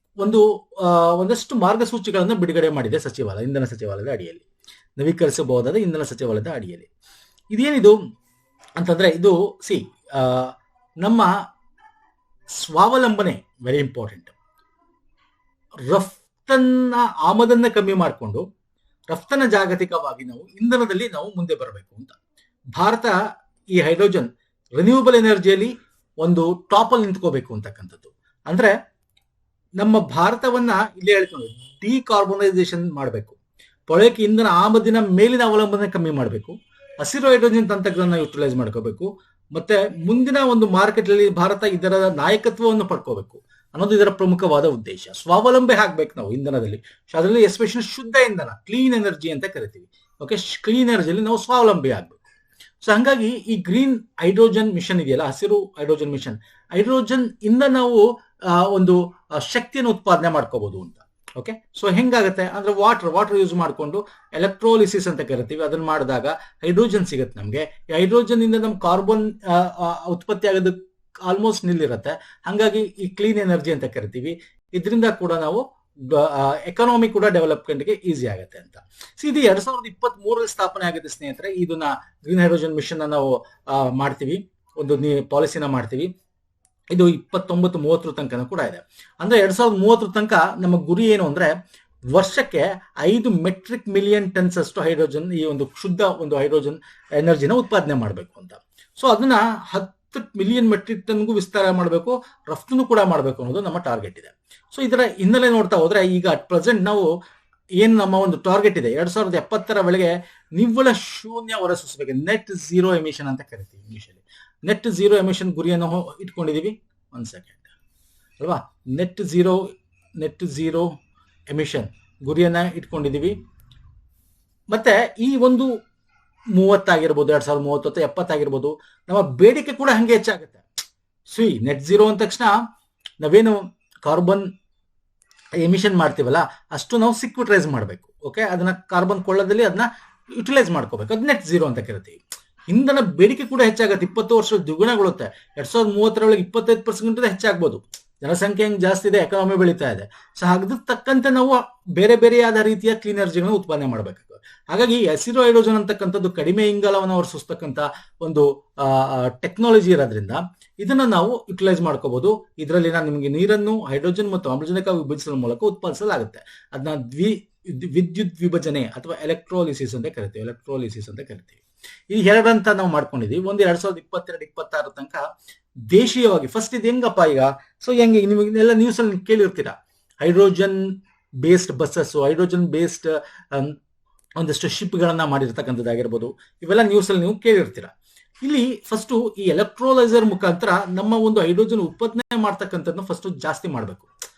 ಒಂದಷ್ಟು ಮಾರ್ಗಸೂಚಿಗಳನ್ನು ಬಿಡುಗಡೆ ಮಾಡಿದೆ ಸಚಿವಾಲಯ, ಇಂಧನ ಸಚಿವಾಲಯದ ಅಡಿಯಲ್ಲಿ, ನವೀಕರಿಸಬಹುದಾದ ಇಂಧನ ಸಚಿವಾಲಯದ ಅಡಿಯಲ್ಲಿ. ಇದೇನಿದು ಅಂತಂದ್ರೆ, ಇದು ನಮ್ಮ ಸ್ವಾವಲಂಬನೆ ವೆರಿ ಇಂಪಾರ್ಟೆಂಟ್. ಆಮದನ್ನ ಕಮ್ಮಿ ಮಾಡಿಕೊಂಡು ರಫ್ತನ್ನ ಜಾಗತಿಕವಾಗಿ ನಾವು ಇಂಧನದಲ್ಲಿ ನಾವು ಮುಂದೆ ಬರಬೇಕು ಅಂತ ಭಾರತ ಈ ಹೈಡ್ರೋಜನ್ ರಿನ್ಯೂವಬಲ್ ಎನರ್ಜಿಯಲ್ಲಿ ಒಂದು ಟಾಪ್ ಅಲ್ಲಿ ನಿಂತ್ಕೋಬೇಕು ಅಂತಕ್ಕಂಥದ್ದು. ಅಂದ್ರೆ ನಮ್ಮ ಭಾರತವನ್ನ ಇಲ್ಲಿ ಹೇಳ್ಕೊಂಡು ಡಿಕಾರ್ಬನೈಸೇಷನ್ ಮಾಡಬೇಕು, ಪೊಳಕೆ ಇಂಧನ ಆಮದಿನ ಮೇಲಿನ ಅವಲಂಬನೆ ಕಮ್ಮಿ ಮಾಡಬೇಕು, ಹಸಿರು ಹೈಡ್ರೋಜನ್ ತಂತ್ರಜ್ಞಾನ ಯುಟಿಲೈಸ್ ಮಾಡ್ಕೋಬೇಕು, ಮತ್ತೆ ಮುಂದಿನ ಒಂದು ಮಾರ್ಕೆಟ್ ಅಲ್ಲಿ ಭಾರತ ಇದರ ನಾಯಕತ್ವವನ್ನು ಪಡ್ಕೋಬೇಕು ಅನ್ನೋದು ಇದರ ಪ್ರಮುಖವಾದ ಉದ್ದೇಶ. ಸ್ವಾವಲಂಬಿ ಆಗ್ಬೇಕು ನಾವು ಇಂಧನದಲ್ಲಿ, ಅದರಲ್ಲಿ ಎಸ್ಪೆಷಲಿ ಶುದ್ಧ ಇಂಧನ, ಕ್ಲೀನ್ ಎನರ್ಜಿ ಅಂತ ಕರಿತೀವಿ. ಓಕೆ, ಕ್ಲೀನ್ ಎನರ್ಜಿಯಲ್ಲಿ ನಾವು ಸ್ವಾವಲಂಬಿ ಆಗ್ಬೇಕು. ಸೊ ಹಂಗಾಗಿ ಈ ಗ್ರೀನ್ ಹೈಡ್ರೋಜನ್ ಮಿಷನ್ ಇದೆಯಲ್ಲ, ಹಸಿರು ಹೈಡ್ರೋಜನ್ ಮಿಷನ್, ಹೈಡ್ರೋಜನ್ ಇಂದ ನಾವು ಒಂದು ಶಕ್ತಿಯನ್ನು ಉತ್ಪಾದನೆ ಮಾಡ್ಕೋಬಹುದು ಅಂತ. ಓಕೆ, ಸೊ ಹೆಂಗಾಗತ್ತೆ ಅಂದ್ರೆ ವಾಟರ್ ಯೂಸ್ ಮಾಡಿಕೊಂಡು ಎಲೆಕ್ಟ್ರೋಲಿಸಿಸ್ ಅಂತ ಕರಿತೀವಿ, ಅದನ್ನ ಮಾಡಿದಾಗ ಹೈಡ್ರೋಜನ್ ಸಿಗುತ್ತೆ ನಮ್ಗೆ. ಈ ಹೈಡ್ರೋಜನ್ ಇಂದ ನಮ್ ಕಾರ್ಬನ್ ಉತ್ಪತ್ತಿ ಆಗೋದು ಆಲ್ಮೋಸ್ಟ್ ನಿಲ್ಲಿರುತ್ತೆ. ಹಂಗಾಗಿ ಈ ಕ್ಲೀನ್ ಎನರ್ಜಿ ಅಂತ ಕರಿತೀವಿ. ಇದರಿಂದ ಕೂಡ ನಾವು ಎಕಾನಮಿ ಕೂಡ ಡೆವಲಪ್ಮೆಂಟ್ಗೆ ಈಸಿ ಆಗುತ್ತೆ ಅಂತ. ಇದು 2023 ಸ್ಥಾಪನೆ ಆಗುತ್ತೆ ಸ್ನೇಹಿತರೆ. ಇದನ್ನ ಗ್ರೀನ್ ಹೈಡ್ರೋಜನ್ ಮಿಷನ್ ನಾವು ಮಾಡ್ತೀವಿ, ಒಂದು ಪಾಲಿಸಿನ ಮಾಡ್ತೀವಿ. ಇದು 29-30 ತನಕ ಕೂಡ ಇದೆ. ಅಂದ್ರೆ 2030 ತನಕ ನಮ್ಮ ಗುರಿ ಏನು ಅಂದ್ರೆ ವರ್ಷಕ್ಕೆ 5 ಮೆಟ್ರಿಕ್ ಮಿಲಿಯನ್ ಟನ್ಸ್ ಅಷ್ಟು ಹೈಡ್ರೋಜನ್, ಈ ಒಂದು ಶುದ್ಧ ಒಂದು ಹೈಡ್ರೋಜನ್ ಎನರ್ಜಿನ ಉತ್ಪಾದನೆ ಮಾಡಬೇಕು ಅಂತ. ಸೊ ಅದನ್ನ 10 ಮಿಲಿಯನ್ ಮೆಟ್ರಿಕ್ ಟನ್ಗೂ ವಿಸ್ತಾರ ಮಾಡಬೇಕು, ರಫ್ತು ಕೂಡ ಮಾಡಬೇಕು ಅನ್ನೋದು ನಮ್ಮ ಟಾರ್ಗೆಟ್ ಇದೆ. ಸೊ ಇದರ ಹಿನ್ನೆಲೆ ನೋಡ್ತಾ ಹೋದ್ರೆ ಈಗ ಅಟ್ ಪ್ರೆಸೆಂಟ್ ನಾವು ಏನ್ ನಮ್ಮ ಒಂದು ಟಾರ್ಗೆಟ್ ಇದೆ 2070 ವೇಳೆಗೆ ನಿವ್ವಳ ಶೂನ್ಯ ಹೊರಸೂಸಬೇಕು, ನೆಟ್ ಝೀರೋ ಎಮಿಷನ್ ಅಂತ ಕರಿತೀವಿ ಇಂಗ್ಲಿಷಲ್ಲಿ. ನೆಟ್ ಝೀರೋ ಎಮಿಷನ್ ಗುರಿಯನ್ನು ಇಟ್ಕೊಂಡಿದೀವಿ. ಒಂದ್ ಸೆಕೆಂಡ್ ಅಲ್ವಾ, ನೆಟ್ ಝೀರೋ ಎಮಿಷನ್ ಗುರಿಯನ್ನ ಇಟ್ಕೊಂಡಿದೀವಿ. ಮತ್ತೆ ಈ ಒಂದು 30 ಆಗಿರ್ಬೋದು, 2030 ಅಥವಾ 70 ಆಗಿರ್ಬೋದು, ನಮ್ಮ ಬೇಡಿಕೆ ಕೂಡ ಹಂಗೆ ಹೆಚ್ಚಾಗುತ್ತೆ. ನೆಟ್ ಝೀರೋ ಅಂದ ತಕ್ಷಣ ನಾವೇನು ಕಾರ್ಬನ್ ಎಮಿಷನ್ ಮಾಡ್ತೀವಲ್ಲ ಅಷ್ಟು ನಾವು ಸಿಕ್ವಿಟ್ರೈಸ್ ಮಾಡಬೇಕು. ಓಕೆ, ಅದನ್ನ ಕಾರ್ಬನ್ ಕೊಳ್ಳದಲ್ಲಿ ಅದನ್ನ ಯುಟಿಲೈಸ್ ಮಾಡ್ಕೋಬೇಕು, ಅದು ನೆಟ್ ಝೀರೋ ಅಂತ ಕರಿತೀವಿ. ಇಂಧನ ಬೇಡಿಕೆ ಕೂಡ ಹೆಚ್ಚಾಗುತ್ತೆ, 20 ವರ್ಷ ದ್ವಿಗುಣಗೊಳ್ಳುತ್ತೆ. 2030 25% ಹೆಚ್ಚಾಗ್ಬೋದು. ಜನಸಂಖ್ಯೆ ಹೆಂಗ್ ಜಾಸ್ತಿ ಇದೆ, ಎಕಾನಮಿ ಬೆಳೀತಾ ಇದೆ. ಸೊ ಅದಕ್ಕೆ ತಕ್ಕಂತೆ ನಾವು ಬೇರೆ ಬೇರೆಯಾದ ರೀತಿಯ ಕ್ಲೀನ್ ಎನರ್ಜಿಗಳನ್ನ ಉತ್ಪಾದನೆ ಮಾಡಬೇಕಾಗುತ್ತೆ. ಹಾಗಾಗಿ ಹಸಿರು ಹೈಡ್ರೋಜನ್ ಅಂತಕ್ಕಂಥದ್ದು ಕಡಿಮೆ ಇಂಗಾಲವನ್ನು ಹೊರಸೂಸ್ತಕ್ಕಂಥ ಒಂದು ಟೆಕ್ನಾಲಜಿ ಇರೋದ್ರಿಂದ ಇದನ್ನ ನಾವು ಯುಟಿಲೈಸ್ ಮಾಡ್ಕೋಬಹುದು. ಇದರಲ್ಲಿ ನಿಮಗೆ ನೀರನ್ನು ಹೈಡ್ರೋಜನ್ ಮತ್ತು ಆಮ್ಲಜನಕ ವಿಭಜಿಸುವ ಮೂಲಕ ಉತ್ಪಾದಿಸಲಾಗುತ್ತೆ. ಅದನ್ನ ವಿದ್ಯುತ್ ವಿಭಜನೆ ಅಥವಾ ಎಲೆಕ್ಟ್ರೋಲಿಸಿಸ್ ಅಂತ ಕರಿತೀವಿ. ಈ ಎರಡಂತ ನಾವು ಮಾಡ್ಕೊಂಡಿದೀವಿ. ಒಂದು 2022-26 ತನಕ ದೇಶೀಯವಾಗಿ ಫಸ್ಟ್ ಇದು ಹೆಂಗಪ್ಪ ಈಗ. ಸೊ ಹೆಂಗೆ ನಿಮಗೆಲ್ಲ ನ್ಯೂಸ್ ಅಲ್ಲಿ ಕೇಳಿರ್ತೀರಾ, hydrogen based buses, hydrogen based ಒಂದಷ್ಟು ಶಿಪ್ ಗಳನ್ನ ಮಾಡಿರ್ತಕ್ಕಂಥದ್ದಾಗಿರ್ಬೋದು, ಇವೆಲ್ಲ ನ್ಯೂಸ್ ಅಲ್ಲಿ ನೀವು ಕೇಳಿರ್ತೀರಾ. ಇಲ್ಲಿ ಫಸ್ಟ್ ಈ ಎಲೆಕ್ಟ್ರೋಲೈಸರ್ ಮುಖಾಂತರ ನಮ್ಮ ಒಂದು ಹೈಡ್ರೋಜನ್ ಉತ್ಪಾದನೆ ಮಾಡ್ತಕ್ಕಂಥದ್ದನ್ನ ಫಸ್ಟ್ ಜಾಸ್ತಿ ಮಾಡಬೇಕು.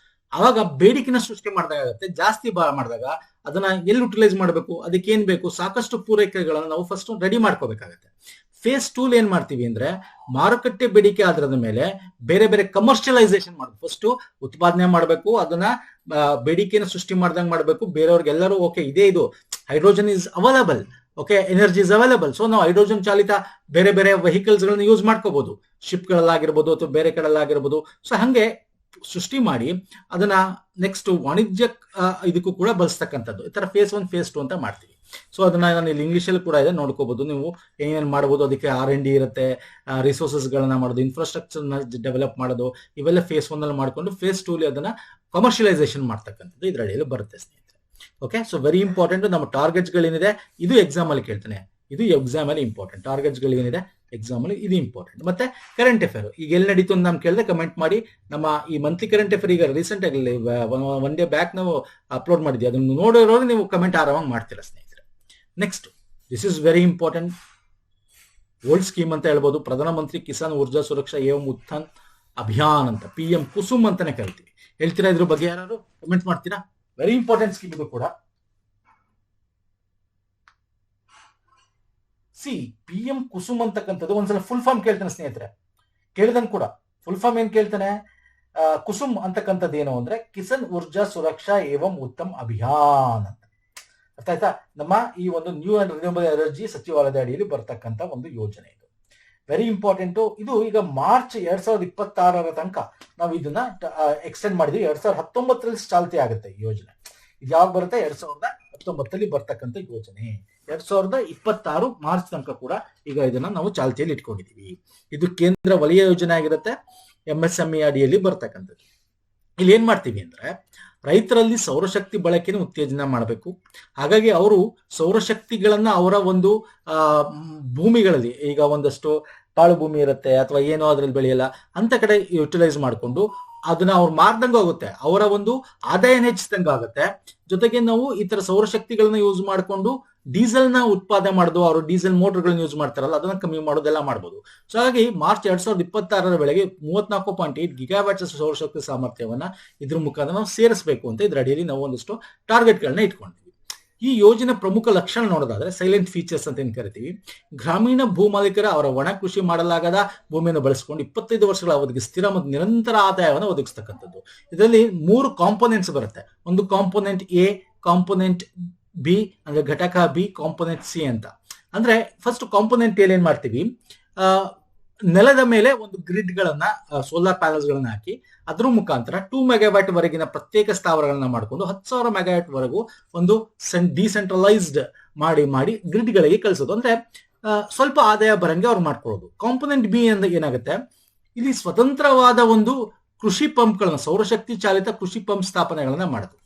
ಅವಾಗ ಬೇಡಿಕೆನ ಸೃಷ್ಟಿ ಮಾಡಿದಾಗುತ್ತೆ. ಜಾಸ್ತಿ ಮಾಡಿದಾಗ ಅದನ್ನ ಎಲ್ಲಿ ಯುಟಿಲೈಸ್ ಮಾಡಬೇಕು, ಅದಕ್ಕೆ ಏನ್ ಬೇಕು, ಸಾಕಷ್ಟು ಪೂರೈಕೆಗಳನ್ನ ನಾವು ಫಸ್ಟ್ ರೆಡಿ ಮಾಡ್ಕೋಬೇಕಾಗತ್ತೆ. ಫೇಸ್ 2 ಏನ್ ಮಾಡ್ತೀವಿ ಅಂದ್ರೆ ಮಾರುಕಟ್ಟೆ ಬೇಡಿಕೆ ಆಧಾರದ ಮೇಲೆ ಬೇರೆ ಬೇರೆ ಕಮರ್ಷಿಯಲೈಸೇಷನ್ ಮಾಡಬೇಕು. ಫಸ್ಟ್ ಉತ್ಪಾದನೆ ಮಾಡಬೇಕು, ಅದನ್ನ ಬೇಡಿಕೆನ ಸೃಷ್ಟಿ ಮಾಡ್ದಂಗೆ ಮಾಡಬೇಕು. ಬೇರೆಯವ್ರಿಗೆಲ್ಲರೂ ಓಕೆ ಇದು hydrogen is available, okay energy is available, so ನಾವು ಹೈಡ್ರೋಜನ್ ಚಾಲಿತ ಬೇರೆ ಬೇರೆ ವೆಹಿಕಲ್ಸ್ ಗಳನ್ನ ಯೂಸ್ ಮಾಡ್ಕೋಬಹುದು, ಶಿಪ್ ಗಳಲ್ಲಾಗಿರ್ಬೋದು ಅಥವಾ ಬೇರೆ ಕಡೆಲ್ಲಾಗಿರ್ಬೋದು. ಸೊ ಹಂಗೆ ಸೃಷ್ಟಿ ಮಾಡಿ ಅದನ್ನ ನೆಕ್ಸ್ಟ್ ವಾಣಿಜ್ಯ ಇದಕ್ಕೂ ಕೂಡ ಬಳಸ್ತಕ್ಕಂಥದ್ದು. ಈ ತರ ಫೇಸ್ 1 ಫೇಸ್ 2 ಅಂತ ಮಾಡ್ತೀವಿ. ಸೊ ಅದನ್ನ ನಾನು ಇಲ್ಲಿ ಇಂಗ್ಲಿಷ್ ಅಲ್ಲಿ ಕೂಡ ಇದೆ, ನೋಡ್ಕೋಬಹುದು ನೀವು. ಏನೇನು ಮಾಡಬಹುದು, ಅದಕ್ಕೆ R&D ಇರುತ್ತೆ, ರಿಸೋರ್ಸಸ್ ಗಳನ್ನ ಮಾಡೋದು, ಇನ್ಫ್ರಾಸ್ಟ್ರಕ್ಚರ್ ಡೆವಲಪ್ ಮಾಡೋದು, ಇವೆಲ್ಲ ಫೇಸ್ 1 ಅಲ್ಲಿ ಮಾಡ್ಕೊಂಡು ಫೇಸ್ 2 ಅದನ್ನ ಕಮರ್ಷಿಯಲೈಸೇಷನ್ ಮಾಡ್ತಕ್ಕಂಥದ್ದು ಇದರಲ್ಲಿ ಬರುತ್ತೆ ಸ್ನೇಹಿತರೆ. Okay, so very important. ನಮ್ಮ ಟಾರ್ಗೆಟ್ಸ್ ಗಳೇನಿದೆ ಇದು ಎಕ್ಸಾಮ್ ಅಲ್ಲಿ ಕೇಳ್ತಾನೆ, ಇದು ಎಕ್ಸಾಮ್ ಅಲ್ಲಿ ಇಂಪಾರ್ಟೆಂಟ್. ಟಾರ್ಗೆಟ್ಸ್ ಗಳೇನಿದೆ ಎಕ್ಸಾಮ್ ಅಲ್ಲಿ ಇದು ಇಂಪಾರ್ಟೆಂಟ್. ಮತ್ತೆ ಕರೆಂಟ್ ಅಫೇರ್ ಈಗ ಎಲ್ಲಿ ನಡೀತು ಅಂತ ನಾನು ಕೇಳಿದೆ, ಕಮೆಂಟ್ ಮಾಡಿ. ನಮ್ಮ ಈ ಮಂತ್ಲಿ ಕರೆಂಟ್ ಅಫೇರ್ ಈಗ ರೀಸೆಂಟ್ ಆಗಿ 1 ಡೇ ಬ್ಯಾಕ್ ನಾವು ಅಪ್ಲೋಡ್ ಮಾಡಿದ್ವಿ, ಅದನ್ನು ನೋಡಿರೋರು ನೀವು ಕಮೆಂಟ್ ಆರಾಮಾಗಿ ಮಾಡ್ತೀರಾ ಸ್ನೇಹಿತರೆ. Next, this is very important. Old scheme ಅಂತ ಹೇಳ್ಬೋದು, ಪ್ರಧಾನ ಮಂತ್ರಿ ಕಿಸಾನ್ ಊರ್ಜಾ ಸುರಕ್ಷಾ ಏವಂ ಉತ್ಥಾನ್ ಅಭಿಯಾನ್ ಅಂತ, PM ಕುಸುಮ್ ಅಂತಾನೆ ಕರಿತೀವಿ. ಹೇಳ್ತೀರಾ ಇದ್ರ ಬಗ್ಗೆ ಯಾರು ಕಮೆಂಟ್ ಮಾಡ್ತೀರಾ? ವೆರಿ ಇಂಪಾರ್ಟೆಂಟ್ ಸ್ಕೀಮ್ ಇದು ಕೂಡ. PM ಕುಸುಮ್ ಅಂತಕ್ಕಂಥದ್ದು ಒಂದ್ಸಲ ಫುಲ್ ಫಾರ್ಮ್ ಕೇಳ್ತಾನೆ ಸ್ನೇಹಿತರೆ, ಕೇಳಿದನ್ ಕೂಡ ಫುಲ್ ಫಾರ್ಮ್ ಏನ್ ಕೇಳ್ತಾನೆ, ಕುಸುಮ್ ಅಂತಕ್ಕಂಥದ್ದು ಏನು ಅಂದ್ರೆ ಕಿಸಾನ್ ಊರ್ಜಾ ಸುರಕ್ಷಾ ಏವಂ ಉತ್ತಮ್ ಅಭಿಯಾನ್ ಅಂತ. ಅರ್ಥ ಆಯ್ತಾ? ನಮ್ಮ ಈ ಒಂದು ನ್ಯೂ ಅಂಡ್ ರಿನ್ಯೂಬಲ್ ಎನರ್ಜಿ ಸಚಿವಾಲಯದ ಅಡಿಯಲ್ಲಿ ಬರ್ತಕ್ಕಂಥ ಒಂದು ಯೋಜನೆ ಇದು. Very important. ಇದು ಈಗ ಮಾರ್ಚ್ 2026 ತನಕ ನಾವು ಇದನ್ನ ಎಕ್ಸ್ಟೆಂಡ್ ಮಾಡಿದ್ವಿ. 2019 ಚಾಲ್ತಿ ಆಗುತ್ತೆ ಈ ಯೋಜನೆ. ಇದು ಯಾವಾಗ ಬರುತ್ತೆ? 2019 ಬರ್ತಕ್ಕಂಥ ಯೋಜನೆ. 2026 ಮಾರ್ಚ್ ತನಕ ಕೂಡ ಈಗ ಇದನ್ನ ನಾವು ಚಾಲ್ತಿಯಲ್ಲಿ ಇಟ್ಕೊಂಡಿದೀವಿ. ಇದು ಕೇಂದ್ರ ವಲಯ ಯೋಜನೆ ಆಗಿರುತ್ತೆ, MSME ಅಡಿಯಲ್ಲಿ ಬರ್ತಕ್ಕಂಥದ್ದು. ಇಲ್ಲಿ ಏನ್ ಮಾಡ್ತೀವಿ ಅಂದ್ರೆ ರೈತರಲ್ಲಿ ಸೌರಶಕ್ತಿ ಬಳಕೆಯನ್ನು ಉತ್ತೇಜನ ಮಾಡಬೇಕು. ಹಾಗಾಗಿ ಅವರು ಸೌರಶಕ್ತಿಗಳನ್ನ ಅವರ ಒಂದು ಭೂಮಿಗಳಲ್ಲಿ, ಈಗ ಒಂದಷ್ಟು ಪಾಳು ಭೂಮಿ ಇರುತ್ತೆ ಅಥವಾ ಏನೋ ಅದ್ರಲ್ಲಿ ಬೆಳೆಯಲ್ಲ ಅಂತ ಕಡೆ ಯುಟಿಲೈಸ್ ಮಾಡಿಕೊಂಡು ಅದನ್ನ ಅವ್ರು ಮಾರ್ದಂಗ ಆಗುತ್ತೆ, ಅವರ ಒಂದು ಆದಾಯನ ಹೆಚ್ಚಿದಂಗ ಆಗುತ್ತೆ. ಜೊತೆಗೆ ನಾವು ಈ ತರ ಸೌರಶಕ್ತಿಗಳನ್ನ ಯೂಸ್ ಮಾಡಿಕೊಂಡು ಡೀಸೆಲ್ ನ ಉತ್ಪಾದನೆ ಮಾಡೋದು, ಅವರು ಡೀಸೆಲ್ ಮೋಟರ್ಗಳನ್ನ ಯೂಸ್ ಮಾಡ್ತಾರಲ್ಲ ಅದನ್ನ ಕಮ್ಮಿ ಮಾಡೋದೆಲ್ಲ ಮಾಡಬಹುದು. ಸೊ ಹಾಗಾಗಿ ಮಾರ್ಚ್ 2026 ವೇಳೆಗೆ 34.8 ಗಿಗಾವ್ಯಾಟ್ಸ್ ಸೌರಶಕ್ತಿ ಸಾಮರ್ಥ್ಯವನ್ನ ಇದ್ರ ಮುಖಾಂತರ ನಾವು ಸೇರಿಸಬೇಕು ಅಂತ ಇದ್ರ ಅಡಿಯಲ್ಲಿ ನಾವು ಒಂದಷ್ಟು ಟಾರ್ಗೆಟ್ ಗಳನ್ನ ಇಟ್ಕೊಂಡಿದ್ವಿ. ಈ ಯೋಜನೆ ಪ್ರಮುಖ ಲಕ್ಷಣ ನೋಡೋದಾದ್ರೆ ಸೈಲೆಂಟ್ ಫೀಚರ್ಸ್ ಅಂತ ಏನ್ ಕರಿತೀವಿ, ಗ್ರಾಮೀಣ ಭೂ ಮಾಲೀಕರ ಅವರ ಒಣ ಕೃಷಿ ಮಾಡಲಾಗದ ಭೂಮಿಯನ್ನು ಬಳಸಿಕೊಂಡು 25 ವರ್ಷಗಳ ಅವಧಿಗೆ ಸ್ಥಿರ ಮತ್ತು ನಿರಂತರ ಆದಾಯವನ್ನು ಒದಗಿಸ್ತಕ್ಕಂಥದ್ದು. ಇದರಲ್ಲಿ 3 ಕಾಂಪೋನೆಂಟ್ಸ್ ಬರುತ್ತೆ. ಒಂದು ಕಾಂಪೋನೆಂಟ್ A, ಕಾಂಪೋನೆಂಟ್ B ಅಂದ್ರೆ ಘಟಕ B, ಕಾಂಪೋನೆಂಟ್ C ಅಂತ. ಅಂದ್ರೆ ಫಸ್ಟ್ ಕಾಂಪೋನೆಂಟ್ ಏನ್ ಮಾಡ್ತೀವಿ, ನೆಲದ ಮೇಲೆ ಒಂದು ಗ್ರಿಡ್ ಗಳನ್ನ, ಸೋಲಾರ್ ಪ್ಯಾನಲ್ಸ್ ಗಳನ್ನ ಹಾಕಿ ಅದ್ರ ಮುಖಾಂತರ 2 ಮೆಗಾವ್ಯಾಟ್ ವರೆಗಿನ ಪ್ರತ್ಯೇಕ ಸ್ಥಾವರಗಳನ್ನ ಮಾಡಿಕೊಂಡು 10,000 ಮೆಗಾವ್ಯಾಟ್ ವರೆಗೂ ಒಂದು ಡಿಸೆಂಟ್ರಲೈಸ್ಡ್ ಮಾಡಿ ಗ್ರಿಡ್ ಗಳಿಗೆ ಕಳಿಸೋದು. ಅಂದ್ರೆ ಸ್ವಲ್ಪ ಆದಾಯ ಬರಂಗೆ ಅವ್ರು ಮಾಡ್ಕೊಳ್ಳೋದು. ಕಾಂಪೋನೆಂಟ್ B ಅಂದ್ರೆ ಏನಾಗುತ್ತೆ, ಇಲ್ಲಿ ಸ್ವತಂತ್ರವಾದ ಒಂದು ಕೃಷಿ ಪಂಪ್ಗಳನ್ನ, ಸೌರಶಕ್ತಿ ಚಾಲಿತ ಕೃಷಿ ಪಂಪ್ ಸ್ಥಾಪನೆಗಳನ್ನ ಮಾಡಿದ್ರು.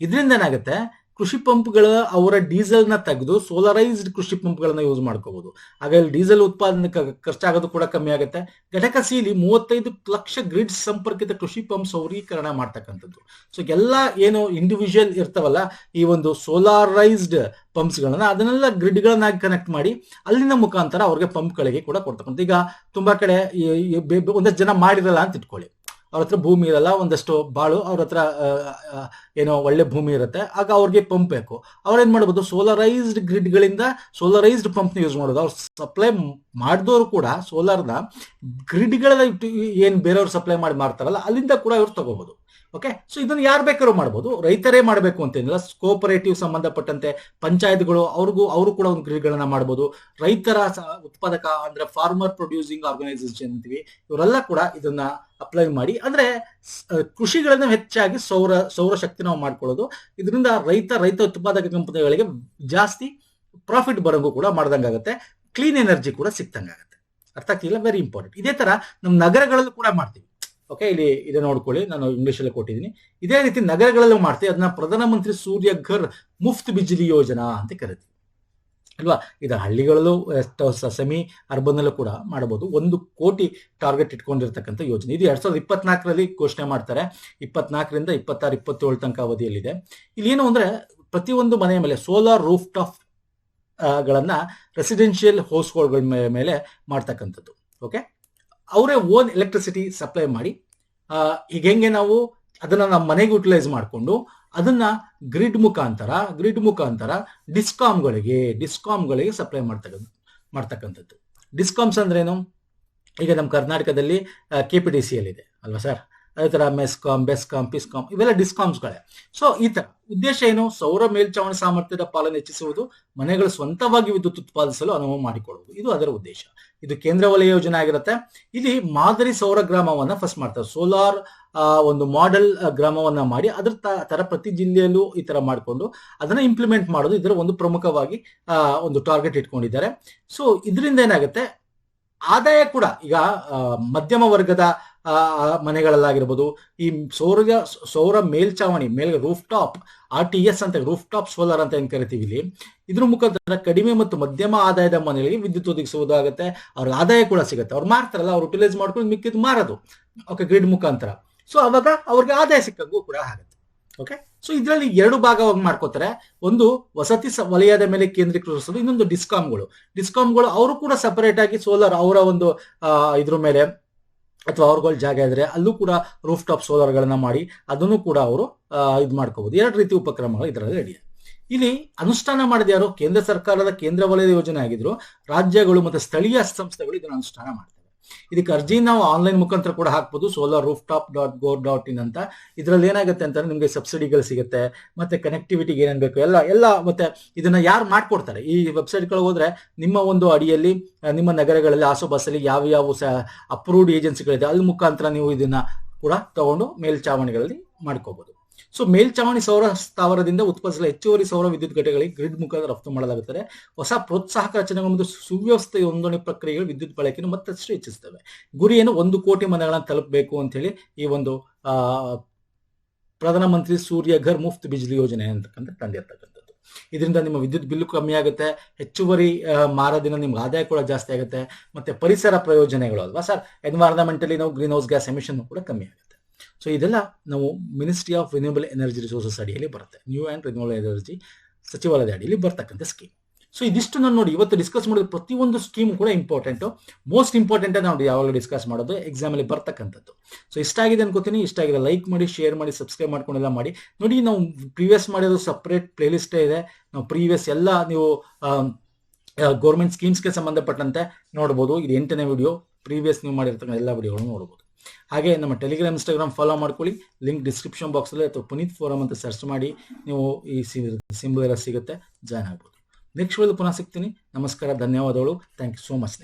ಇದರಿಂದ ಏನಾಗುತ್ತೆ, ಕೃಷಿ ಪಂಪ್ಗಳ ಅವರ ಡೀಸೆಲ್ ನ ತೆಗೆದು ಸೋಲರೈಸ್ಡ್ ಕೃಷಿ ಪಂಪ್ಗಳನ್ನ ಯೂಸ್ ಮಾಡ್ಕೋಬಹುದು. ಆಗ ಇಲ್ಲಿ ಡೀಸೆಲ್ ಉತ್ಪಾದನೆ ಖರ್ಚಾಗೋದು ಕೂಡ ಕಮ್ಮಿ ಆಗುತ್ತೆ. ಘಟಕ ಸಿಲಿ 35 ಲಕ್ಷ ಗ್ರಿಡ್ ಸಂಪರ್ಕಿತ ಕೃಷಿ ಪಂಪ್ ಸೌರೀಕರಣ ಮಾಡ್ತಕ್ಕಂಥದ್ದು. ಸೊ ಎಲ್ಲ ಏನು ಇಂಡಿವಿಜುವಲ್ ಇರ್ತಾವಲ್ಲ ಈ ಒಂದು ಸೋಲಾರೈಸ್ಡ್ ಪಂಪ್ಸ್ ಗಳನ್ನ, ಅದನ್ನೆಲ್ಲ ಗ್ರಿಡ್ ಗಳನ್ನಾಗಿ ಕನೆಕ್ಟ್ ಮಾಡಿ ಅಲ್ಲಿನ ಮುಖಾಂತರ ಅವ್ರಿಗೆ ಪಂಪ್ಗಳಿಗೆ ಕೂಡ ಕೊಡ್ತಕ್ಕಂಥ. ಈಗ ತುಂಬಾ ಕಡೆ ಒಂದಷ್ಟು ಜನ ಮಾಡಿರಲ್ಲ ಅಂತ ಇಟ್ಕೊಳ್ಳಿ, ಅವ್ರ ಹತ್ರ ಭೂಮಿ ಇರಲ್ಲ, ಒಂದಷ್ಟು ಬಾಳು ಅವ್ರ ಹತ್ರ ಏನೋ ಒಳ್ಳೆ ಭೂಮಿ ಇರುತ್ತೆ, ಆಗ ಅವ್ರಿಗೆ ಪಂಪ್ ಬೇಕು. ಅವ್ರೇನ್ ಮಾಡ್ಬೋದು, ಸೋಲರೈಸ್ಡ್ ಗ್ರಿಡ್ ಗಳಿಂದ ಸೋಲರೈಸ್ಡ್ ಪಂಪ್ ನ ಯೂಸ್ ಮಾಡೋದು. ಅವ್ರು ಸಪ್ಲೈ ಮಾಡಿದವರು ಕೂಡ ಸೋಲಾರ್ನ ಗ್ರಿಡ್ಗಳ ಏನ್ ಬೇರೆಯವ್ರು ಸಪ್ಲೈ ಮಾಡಿ ಮಾಡ್ತಾರಲ್ಲ ಅಲ್ಲಿಂದ ಕೂಡ ಇವ್ರು ತಗೋಬಹುದು. ಓಕೆ, ಸೊ ಇದನ್ನು ಯಾರು ಬೇಕಾದ್ರೂ ಮಾಡ್ಬೋದು, ರೈತರೇ ಮಾಡಬೇಕು ಅಂತೇನಿಲ್ಲ. ಕೋಪರೇಟಿವ್ ಸಂಬಂಧಪಟ್ಟಂತೆ ಪಂಚಾಯತ್ಗಳು ಅವರು ಕೂಡ ಒಂದು ಗ್ರಿಡ್ಗಳನ್ನ ಮಾಡ್ಬೋದು. ರೈತರ ಉತ್ಪಾದಕ ಅಂದ್ರೆ ಫಾರ್ಮರ್ ಪ್ರೊಡ್ಯೂಸಿಂಗ್ ಆರ್ಗನೈಸೇಷನ್ ಅಂತೀವಿ, ಇವರೆಲ್ಲ ಕೂಡ ಇದನ್ನ ಅಪ್ಲೈ ಮಾಡಿ, ಅಂದ್ರೆ ಕೃಷಿಗಳನ್ನ ಹೆಚ್ಚಾಗಿ ಸೌರಶಕ್ತಿ ನಾವು ಮಾಡ್ಕೊಳ್ಳೋದು. ಇದರಿಂದ ರೈತ ಉತ್ಪಾದಕ ಕಂಪನಿಗಳಿಗೆ ಜಾಸ್ತಿ ಪ್ರಾಫಿಟ್ ಬರೋಂಗು ಕೂಡ ಮಾಡ್ದಂಗಾಗುತ್ತೆ, ಕ್ಲೀನ್ ಎನರ್ಜಿ ಕೂಡ ಸಿಕ್ತಂಗಾಗುತ್ತೆ. ಅರ್ಥ ಆಗ್ತಿಲ್ಲ, ವೆರಿ ಇಂಪಾರ್ಟೆಂಟ್. ಇದೇ ತರ ನಮ್ಮ ನಗರಗಳಲ್ಲೂ ಕೂಡ ಮಾಡ್ತೀವಿ. ಓಕೆ, ಇಲ್ಲಿ ಇದೆ ನೋಡ್ಕೊಳ್ಳಿ, ನಾನು ಇಂಗ್ಲಿಷ್ ಅಲ್ಲಿ ಕೊಟ್ಟಿದ್ದೀನಿ. ಇದೇ ರೀತಿ ನಗರಗಳಲ್ಲೂ ಮಾಡ್ತೀವಿ. ಅದನ್ನ ಪ್ರಧಾನಮಂತ್ರಿ ಸೂರ್ಯ ಘರ್ ಮುಫ್ತ್ ಬಿಜ್ಲಿ ಯೋಜನಾ ಅಂತ ಕರಿತೀವಿ ಅಲ್ವಾ. ಇದು ಹಳ್ಳಿಗಳಲ್ಲೂ ಸೆಮಿ ಅರ್ಬನ್ ಅಲ್ಲೂ ಕೂಡ ಮಾಡಬಹುದು. 1 ಕೋಟಿ ಟಾರ್ಗೆಟ್ ಇಟ್ಕೊಂಡಿರ್ತಕ್ಕಂಥ ಯೋಜನೆ ಇದು 2024ರಲ್ಲಿ ಘೋಷಣೆ ಮಾಡ್ತಾರೆ. 24ರಿಂದ 26, 27 ತನಕ ಅವಧಿಯಲ್ಲಿದೆ. ಇಲ್ಲಿ ಏನು ಅಂದ್ರೆ ಪ್ರತಿಯೊಂದು ಮನೆಯ ಮೇಲೆ ಸೋಲಾರ್ ರೂಫ್ ಟಾಪ್ ಗಳನ್ನ ರೆಸಿಡೆನ್ಷಿಯಲ್ ಹೌಸ್ ಹೋಲ್ಡ್ಗಳ ಮೇಲೆ ಮಾಡ್ತಕ್ಕಂಥದ್ದು. ಓಕೆ, ಅವರೇ ಓನ್ ಎಲೆಕ್ಟ್ರಿಸಿಟಿ ಸಪ್ಲೈ ಮಾಡಿ, ಈಗ ಹೆಂಗೆ ನಾವು ಅದನ್ನ ನಮ್ಮ ಮನೆಗೆ ಯುಟಿಲೈಸ್ ಮಾಡಿಕೊಂಡು ಅದನ್ನ ಗ್ರಿಡ್ ಮುಖಾಂತರ ಡಿಸ್ಕಾಮ್ಗಳಿಗೆ ಸಪ್ಲೈ ಮಾಡ್ತಕ್ಕಂಥದ್ದು. ಡಿಸ್ಕಾಮ್ಸ್ ಅಂದ್ರೇನು, ಈಗ ನಮ್ಮ ಕರ್ನಾಟಕದಲ್ಲಿ KPDC ಇದೆ ಅಲ್ವಾ ಸರ್, ಅದೇ ತರ ಮೆಸ್ಕಾಂ, ಬೆಸ್ಕಾಂ, ಪಿಸ್ಕಾಂ ಇವೆಲ್ಲ ಡಿಸ್ಕಾಮ್ಸ್ಗಳೇ. ಸೊ ಈ ತರ ಉದ್ದೇಶ ಏನು, ಸೌರ ಮೇಲ್ಚಾವಣಿ ಸಾಮರ್ಥ್ಯದ ಪಾಲನೆ ಹೆಚ್ಚಿಸುವುದು, ಮನೆಗಳು ಸ್ವಂತವಾಗಿ ವಿದ್ಯುತ್ ಉತ್ಪಾದಿಸಲು ಅನುವು ಮಾಡಿಕೊಳ್ಳುವುದು, ಇದು ಅದರ ಉದ್ದೇಶ. ಇದು ಕೇಂದ್ರ ವಲಯ ಯೋಜನೆ ಆಗಿರುತ್ತೆ. ಇಲ್ಲಿ ಮಾದರಿ ಸೌರ ಗ್ರಾಮವನ್ನ ಫಸ್ಟ್ ಮಾಡ್ತಾರೆ. ಸೋಲಾರ್ ಒಂದು ಮಾಡೆಲ್ ಗ್ರಾಮವನ್ನ ಮಾಡಿ ಅದ್ರ ತರ ಪ್ರತಿ ಜಿಲ್ಲೆಯಲ್ಲೂ ಈ ತರ ಮಾಡಿಕೊಂಡು ಅದನ್ನ ಇಂಪ್ಲಿಮೆಂಟ್ ಮಾಡೋದು ಇದರ ಒಂದು ಪ್ರಮುಖವಾಗಿ ಒಂದು ಟಾರ್ಗೆಟ್ ಇಟ್ಕೊಂಡಿದ್ದಾರೆ. ಸೊ ಇದರಿಂದ ಏನಾಗುತ್ತೆ, ಆದಾಯ ಕೂಡ ಈಗ ಮಧ್ಯಮ ವರ್ಗದ ಮನೆಗಳಲ್ಲಾಗಿರ್ಬೋದು, ಈ ಸೌರ ಮೇಲ್ಚಾವಣಿ ರೂಫ್ ಟಾಪ್ RTS ಅಂತ ರೂಫ್ ಟಾಪ್ ಸೋಲಾರ್ ಅಂತ ಏನ್ ಕರಿತೀವಿ ಇಲ್ಲಿ, ಇದ್ರ ಮುಖಾಂತರ ಕಡಿಮೆ ಮತ್ತು ಮಧ್ಯಮ ಆದಾಯದ ಮನೆಗಳಿಗೆ ವಿದ್ಯುತ್ ಒದಗಿಸುವುದಾಗುತ್ತೆ. ಅವ್ರಿಗೆ ಆದಾಯ ಕೂಡ ಸಿಗುತ್ತೆ. ಅವ್ರು ಮಾರ್ತಾರಲ್ಲ, ಅವ್ರು ಯುಟಿಲೈಸ್ ಮಾಡ್ಕೊಂಡು ಮಿಕ್ಕಿದ್ ಮಾರೋದು ಓಕೆ ಗ್ರಿಡ್ ಮುಖಾಂತರ. ಸೊ ಅವಾಗ ಅವ್ರಿಗೆ ಆದಾಯ ಸಿಕ್ಕಂಗೂ ಕೂಡ ಆಗುತ್ತೆ. ಓಕೆ, ಸೊ ಇದರಲ್ಲಿ 2 ಭಾಗವಾಗಿ ಮಾಡ್ಕೋತಾರೆ. ಒಂದು ವಸತಿ ವಲಯದ ಮೇಲೆ ಕೇಂದ್ರೀಕರಿಸೋದು, ಇನ್ನೊಂದು ಡಿಸ್ಕಾಮ್ಗಳು ಅವರು ಕೂಡ ಸಪರೇಟ್ ಆಗಿ ಸೋಲಾರ್ ಅವರ ಒಂದು ಇದ್ರ ಮೇಲೆ ಅಥವಾ ಅವ್ರಗಳ ಜಾಗ ಇದ್ರೆ ಅಲ್ಲೂ ಕೂಡ ರೂಫ್ ಟಾಪ್ ಸೋಲಾರ್ ಗಳನ್ನ ಮಾಡಿ ಅದನ್ನು ಕೂಡ ಅವರು ಇದು ಮಾಡ್ಕೋಬಹುದು. 2 ರೀತಿ ಉಪಕ್ರಮಗಳು ಇದರಲ್ಲಿ ರೆಡಿ. ಇಲ್ಲಿ ಅನುಷ್ಠಾನ ಮಾಡಿದ ಯಾರು, ಕೇಂದ್ರ ಸರ್ಕಾರದ ಕೇಂದ್ರ ವಲಯದ ಯೋಜನೆ ಆಗಿದ್ರು, ರಾಜ್ಯಗಳು ಮತ್ತು ಸ್ಥಳೀಯ ಸಂಸ್ಥೆಗಳು ಇದನ್ನು ಅನುಷ್ಠಾನ ಮಾಡ್ತವೆ. ಇದಕ್ಕೆ ಅರ್ಜಿ ನಾವು ಆನ್ಲೈನ್ ಮುಖಾಂತರ ಕೂಡ ಹಾಕ್ಬೋದು, solarrooftop.gov.in ಅಂತ. ಇದರಲ್ಲಿ ಏನಾಗುತ್ತೆ ಅಂತಂದ್ರೆ ನಿಮ್ಗೆ ಸಬ್ಸಿಡಿಗಳು ಸಿಗುತ್ತೆ, ಮತ್ತೆ ಕನೆಕ್ಟಿವಿಟಿಗೆ ಏನೇನ್ ಬೇಕು ಎಲ್ಲ ಮತ್ತೆ ಇದನ್ನ ಯಾರು ಮಾಡ್ಕೊಡ್ತಾರೆ, ಈ ವೆಬ್ಸೈಟ್ಗಳು ಹೋದ್ರೆ ನಿಮ್ಮ ಒಂದು ಅಡಿಯಲ್ಲಿ ನಿಮ್ಮ ನಗರಗಳಲ್ಲಿ ಆಸುಪಾಸಲ್ಲಿ ಯಾವ ಅಪ್ರೂವ್ಡ್ ಏಜೆನ್ಸಿಗಳಿದೆ ಅಲ್ಲಿ ಮುಖಾಂತರ ನೀವು ಇದನ್ನ ಕೂಡ ತಗೊಂಡು ಮೇಲ್ಚಾವಣಿಗಳಲ್ಲಿ ಮಾಡ್ಕೋಬಹುದು. ಸೊ ಮೇಲ್ಚಾವಣಿ ಸೌರ ಸ್ಥಾವರದಿಂದ ಉತ್ಪಾದಿಸಲು ಹೆಚ್ಚುವರಿ ಸೌರ ವಿದ್ಯುತ್ ಘಟಕಗಳಿಗೆ ಗ್ರಿಡ್ ಮುಖಾಂತರ ರಫ್ತು ಮಾಡಲಾಗುತ್ತದೆ. ಹೊಸ ಪ್ರೋತ್ಸಾಹಕ ರಚನೆಗಳು ಮತ್ತು ಸುವ್ಯವಸ್ಥೆ ನೋಂದಣಿ ಪ್ರಕ್ರಿಯೆಗಳು ವಿದ್ಯುತ್ ಬಳಕೆಯನ್ನು ಮತ್ತಷ್ಟು ಹೆಚ್ಚಿಸುತ್ತವೆ. ಗುರಿಯನ್ನು 1 ಕೋಟಿ ಮನೆಗಳನ್ನು ತಲುಪಬೇಕು ಅಂತ ಹೇಳಿ ಈ ಒಂದು ಪ್ರಧಾನಮಂತ್ರಿ ಸೂರ್ಯ ಘರ್ ಮುಫ್ತ್ ಬಿಜ್ಲಿ ಯೋಜನೆ ಅಂತಕ್ಕಂಥ ತಂದಿರ್ತಕ್ಕಂಥದ್ದು. ಇದರಿಂದ ನಿಮ್ಮ ವಿದ್ಯುತ್ ಬಿಲ್ಲು ಕಮ್ಮಿ ಆಗುತ್ತೆ, ಹೆಚ್ಚುವರಿ ಮಾರದಿನ ನಿಮ್ಗೆ ಆದಾಯ ಕೂಡ ಜಾಸ್ತಿ ಆಗುತ್ತೆ, ಮತ್ತೆ ಪರಿಸರ ಪ್ರಯೋಜನಗಳು ಅಲ್ವಾ ಸರ್, ಎನ್ವೈರನ್ಮೆಂಟಲಿ ನಾವು ಗ್ರೀನ್ ಹೌಸ್ ಗ್ಯಾಸ್ ಎಮಿಷನ್ ಕೂಡ ಕಮ್ಮಿ ಆಗುತ್ತೆ. ಸೊ ಇದೆಲ್ಲ ನಾವು ministry of renewable energy resources ಅಡಿಯಲ್ಲಿ ಬರುತ್ತೆ, ನ್ಯೂ ಆ್ಯಂಡ್ ರಿನ್ಯೂಬಲ್ ಎನರ್ಜಿ ಸಚಿವಾಲಯದ ಅಡಿಯಲ್ಲಿ ಬರ್ತಕ್ಕಂಥ ಸ್ಕೀಮ್. ಸೊ ಇದಿಷ್ಟು ನಾನು ನೋಡಿ ಇವತ್ತು ಡಿಸ್ಕಸ್ ಮಾಡಿದ ಪ್ರತಿಯೊಂದು ಸ್ಕೀಮ್ ಕೂಡ ಇಂಪಾರ್ಟೆಂಟ್, ಮೋಸ್ಟ್ ಇಂಪಾರ್ಟೆಂಟ್ ನಾವು ಯಾವಾಗಲೂ ಡಿಸ್ಕಸ್ ಮಾಡೋದು ಎಕ್ಸಾಮ್ ಅಲ್ಲಿ ಬರ್ತಕ್ಕಂಥದ್ದು. ಸೊ ಇಷ್ಟ ಆಗಿದೆ ಅನ್ಕೋತೀನಿ. ಇಷ್ಟ ಆಗಿದೆ ಲೈಕ್ ಮಾಡಿ, ಶೇರ್ ಮಾಡಿ, ಸಬ್ಸ್ಕ್ರೈಬ್ ಮಾಡ್ಕೊಂಡೆಲ್ಲ ಮಾಡಿ. ನೋಡಿ ನಾವು ಪ್ರೀವಿಯಸ್ ಮಾಡಿರೋದು ಸಪ್ರೇಟ್ ಪ್ಲೇ ಲಿಸ್ಟೇ ಇದೆ. ನಾವು ಪ್ರೀವಿಯಸ್ ಎಲ್ಲ ನೀವು ಗೌರ್ಮೆಂಟ್ ಸ್ಕೀಮ್ಸ್ಗೆ ಸಂಬಂಧಪಟ್ಟಂತೆ ನೋಡ್ಬೋದು. ಇದು 8ನೇ ವಿಡಿಯೋ, ಪ್ರೀವಿಯಸ್ ನೀವು ಮಾಡಿರ್ತಕ್ಕಂಥ ಎಲ್ಲ ವಿಡಿಯೋಗಳನ್ನು ನೋಡ್ಬೋದು. ಹಾಗೆ ನಮ್ಮ ಟೆಲಿಗ್ರಾಮ್, ಇನ್ಸ್ಟಾಗ್ರಾಮ್ ಫಾಲೋ ಮಾಡ್ಕೊಳ್ಳಿ. ಲಿಂಕ್ ಡಿಸ್ಕ್ರಿಪ್ಷನ್ ಬಾಕ್ಸಲ್ಲಿ ಅಥವಾ ಪುನೀತ್ ಫೋರಮ್ ಅಂತ ಸರ್ಚ್ ಮಾಡಿ ನೀವು ಈ ಸಿಂಬಲ್ ಎಲ್ಲ ಸಿಗುತ್ತೆ, ಜಾಯ್ನ್ ಆಗ್ಬೋದು. ನೆಕ್ಸ್ಟ್ ವಿಡಿಯೋ ಪುನಃ ಸಿಗ್ತೀನಿ. ನಮಸ್ಕಾರ, ಧನ್ಯವಾದಗಳು. Thank you so much.